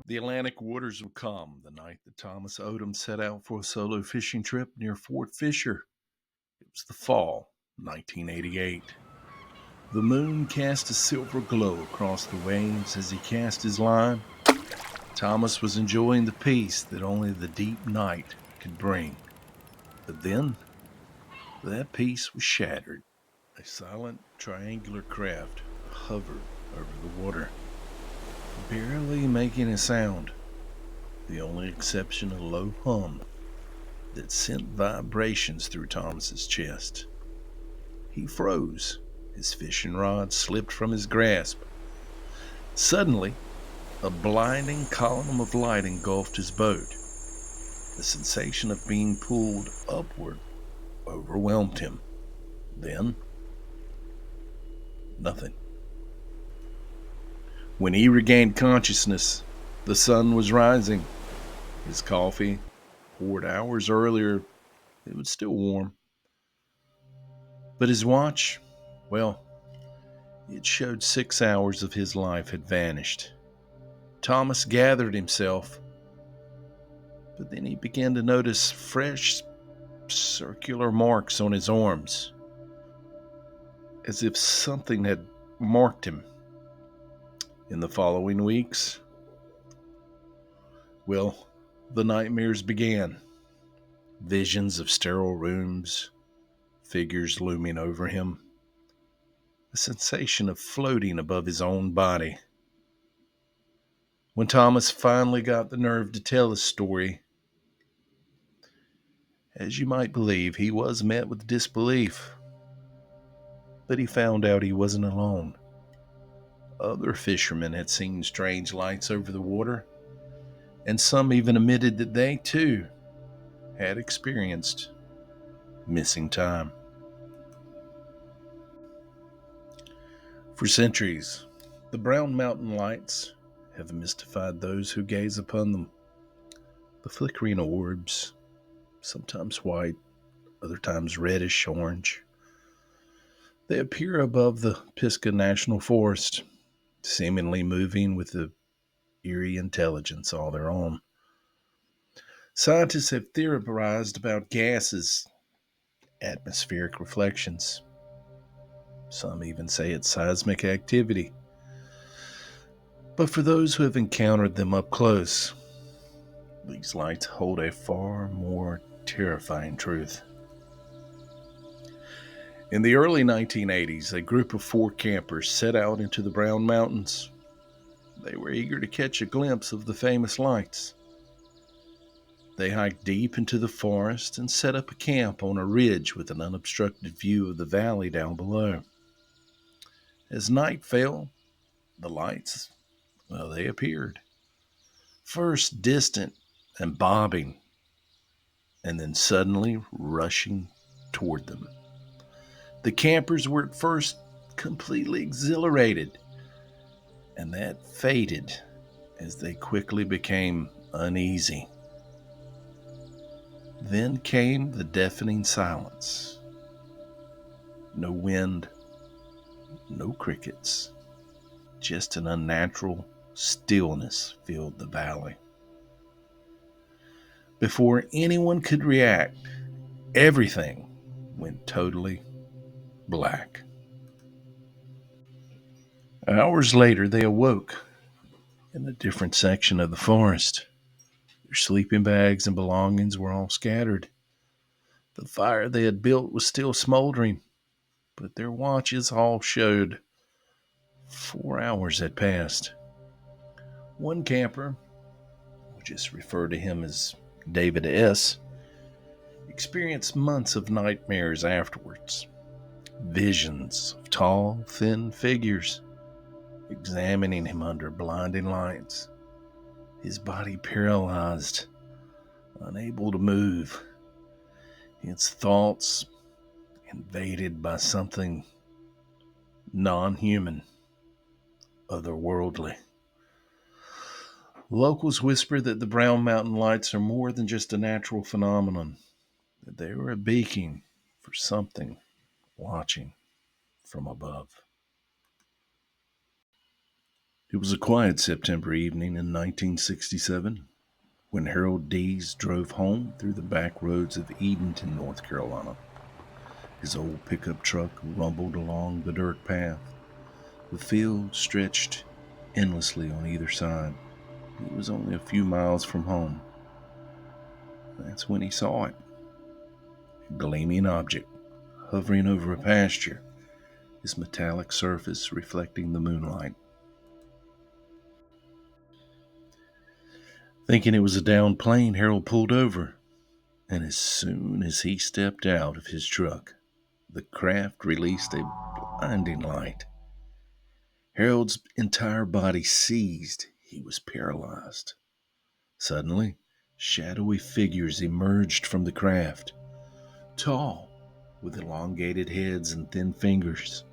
The Atlantic waters were calm the night that Thomas Odom set out for a solo fishing trip near Fort Fisher. It was the fall, 1988. The moon cast a silver glow across the waves as he cast his line. Thomas was enjoying the peace that only the deep night could bring. But then, that peace was shattered. A silent, triangular craft hovered over the water, barely making a sound. The only exception a low hum that sent vibrations through Thomas's chest. He froze. His fishing rod slipped from his grasp. Suddenly, a blinding column of light engulfed his boat. The sensation of being pulled upward overwhelmed him. Then, nothing. When he regained consciousness, the sun was rising. His coffee, poured hours earlier, it was still warm. But his watch, well, it showed 6 hours of his life had vanished. Thomas gathered himself, but then he began to notice fresh circular marks on his arms, as if something had marked him. In the following weeks, well, the nightmares began. Visions of sterile rooms, figures looming over him, a sensation of floating above his own body. When Thomas finally got the nerve to tell his story, as you might believe, he was met with disbelief. But he found out he wasn't alone. Other fishermen had seen strange lights over the water, and some even admitted that they, too, had experienced missing time. For centuries, the Brown Mountain Lights have mystified those who gaze upon them. The flickering orbs, sometimes white, other times reddish orange, they appear above the Pisgah National Forest, seemingly moving with an eerie intelligence all their own. Scientists have theorized about gases, atmospheric reflections. Some even say it's seismic activity. But for those who have encountered them up close, these lights hold a far more terrifying truth. In the early 1980s, a group of 4 campers set out into the Brown Mountains. They were eager to catch a glimpse of the famous lights. They hiked deep into the forest and set up a camp on a ridge with an unobstructed view of the valley down below. As night fell, the lights, well, they appeared. First distant and bobbing, and then suddenly rushing toward them. The campers were at first completely exhilarated, and that faded as they quickly became uneasy. Then came the deafening silence. No wind, no crickets, just an unnatural stillness filled the valley. Before anyone could react, everything went totally black. Hours later, they awoke in a different section of the forest. Their sleeping bags and belongings were all scattered. The fire they had built was still smoldering, but their watches all showed 4 hours had passed. One camper, we'll just refer to him as David S., experienced months of nightmares afterwards. Visions of tall, thin figures examining him under blinding lights, his body paralyzed, unable to move, his thoughts invaded by something non-human, otherworldly. Locals whisper that the Brown Mountain Lights are more than just a natural phenomenon, that they were a beacon for something watching from above. It was a quiet September evening in 1967 when Harold Dees drove home through the back roads of Edenton, North Carolina. His old pickup truck rumbled along the dirt path. The field stretched endlessly on either side. He was only a few miles from home. That's when he saw it. A gleaming object hovering over a pasture, his metallic surface reflecting the moonlight. Thinking it was a downed plane, Harold pulled over, and as soon as he stepped out of his truck, the craft released a blinding light. Harold's entire body seized. He was paralyzed. Suddenly, shadowy figures emerged from the craft, tall, with elongated heads and thin fingers.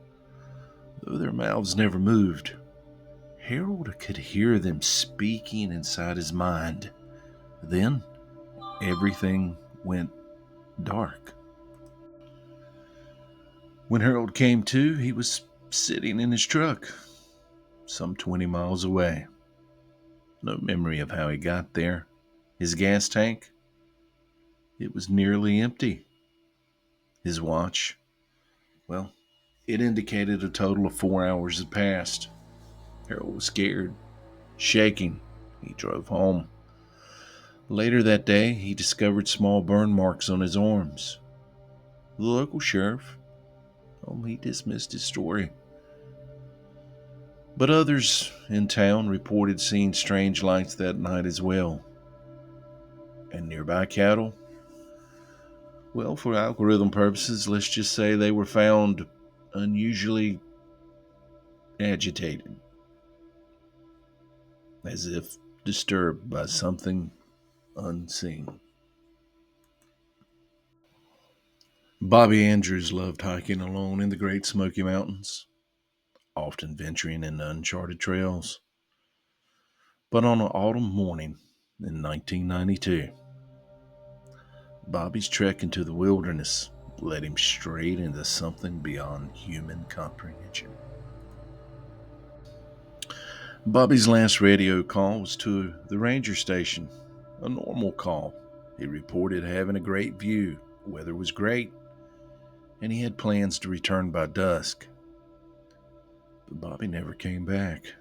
Though their mouths never moved, Harold could hear them speaking inside his mind. Then, everything went dark. When Harold came to, he was sitting in his truck, some 20 miles away. No memory of how he got there. His gas tank, it was nearly empty. His watch, well, it indicated a total of 4 hours had passed. Harold was scared, shaking. He drove home. Later that day, he discovered small burn marks on his arms. The local sheriff, he dismissed his story. But others in town reported seeing strange lights that night as well. And nearby cattle, well, for algorithm purposes, let's just say they were found unusually agitated, as if disturbed by something unseen. Bobby Andrews loved hiking alone in the Great Smoky Mountains, often venturing into uncharted trails. But on an autumn morning in 1992, Bobby's trek into the wilderness led him straight into something beyond human comprehension. Bobby's last radio call was to the ranger station, a normal call. He reported having a great view, weather was great, and he had plans to return by dusk. But Bobby never came back.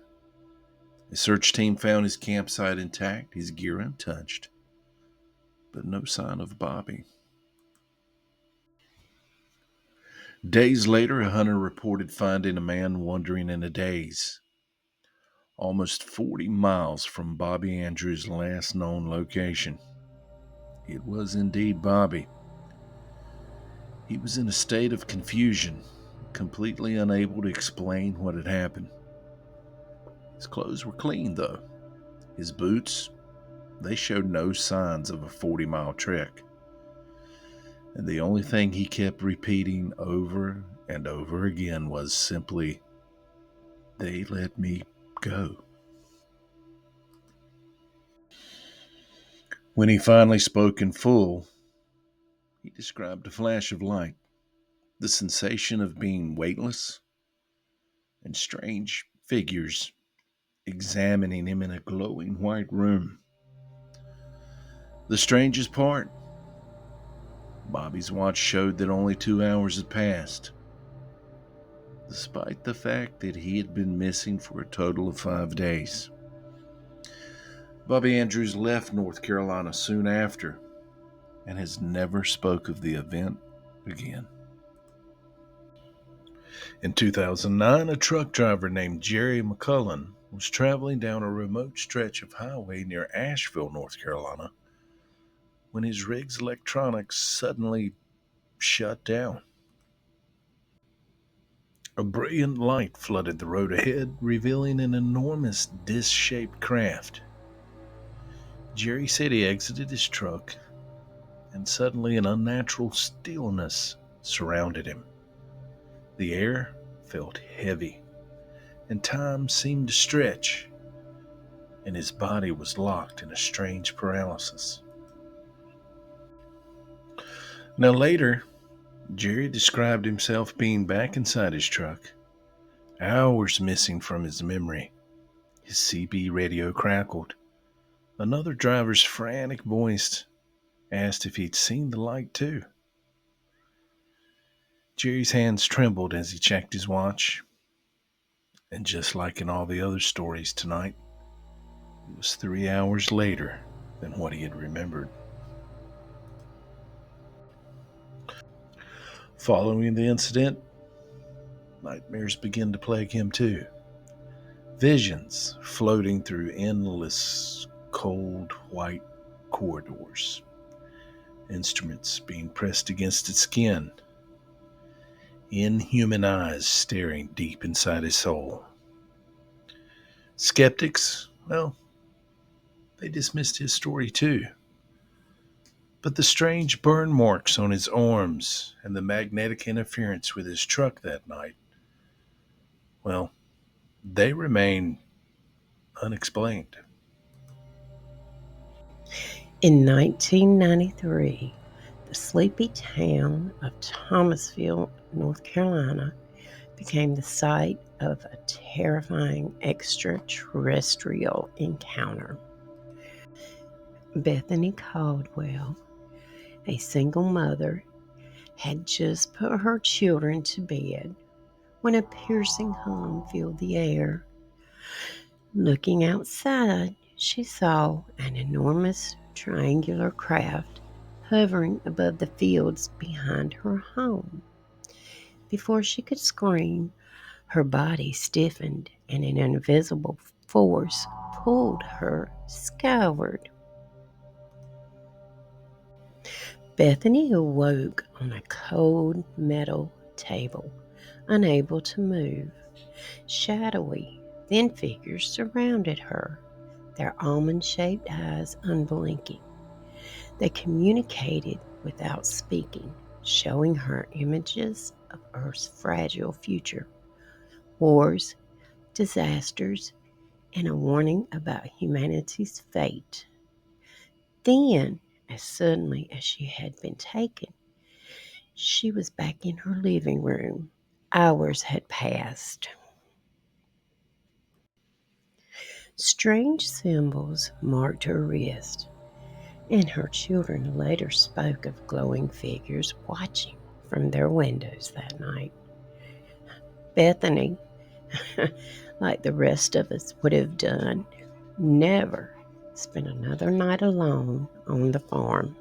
The search team found his campsite intact, his gear untouched, but no sign of Bobby. Days later, a hunter reported finding a man wandering in a daze, almost 40 miles from Bobby Andrews' last known location. It was indeed Bobby. He was in a state of confusion, completely unable to explain what had happened. His clothes were clean, though. His boots, they showed no signs of a 40-mile trek. And the only thing he kept repeating over and over again was simply, "They let me go." When he finally spoke in full, he described a flash of light, the sensation of being weightless, and strange figures examining him in a glowing white room. The strangest part, Bobby's watch showed that only 2 hours had passed, despite the fact that he had been missing for a total of 5 days. Bobby Andrews left North Carolina soon after and has never spoke of the event again. In 2009, a truck driver named Jerry McCullen was traveling down a remote stretch of highway near Asheville, North Carolina, when his rig's electronics suddenly shut down. A brilliant light flooded the road ahead, revealing an enormous disc-shaped craft. Jerry said he exited his truck, and suddenly an unnatural stillness surrounded him. The air felt heavy, and time seemed to stretch, and his body was locked in a strange paralysis. Now later, Jerry described himself being back inside his truck, hours missing from his memory, His CB radio crackled. Another driver's frantic voice asked if he'd seen the light too. Jerry's hands trembled as he checked his watch. And just like in all the other stories tonight, it was 3 hours later than what he had remembered. Following the incident, nightmares began to plague him too. Visions floating through endless, cold, white corridors. Instruments being pressed against his skin. Inhuman eyes staring deep inside his soul. Skeptics, well, they dismissed his story too. But the strange burn marks on his arms and the magnetic interference with his truck that night, well, they remain unexplained. In 1993, the sleepy town of Thomasville, North Carolina, became the site of a terrifying extraterrestrial encounter. Bethany Caldwell, a single mother, had just put her children to bed when a piercing hum filled the air. Looking outside, she saw an enormous triangular craft hovering above the fields behind her home. Before she could scream, her body stiffened and an invisible force pulled her skyward. Bethany awoke on a cold metal table, unable to move. Shadowy, thin figures surrounded her, their almond-shaped eyes unblinking. They communicated without speaking, showing her images of Earth's fragile future, wars, disasters, and a warning about humanity's fate. Then, as suddenly as she had been taken, she was back in her living room. Hours had passed. Strange symbols marked her wrist, and her children later spoke of glowing figures watching from their windows that night. Bethany, like the rest of us would have done, never spent another night alone on the farm.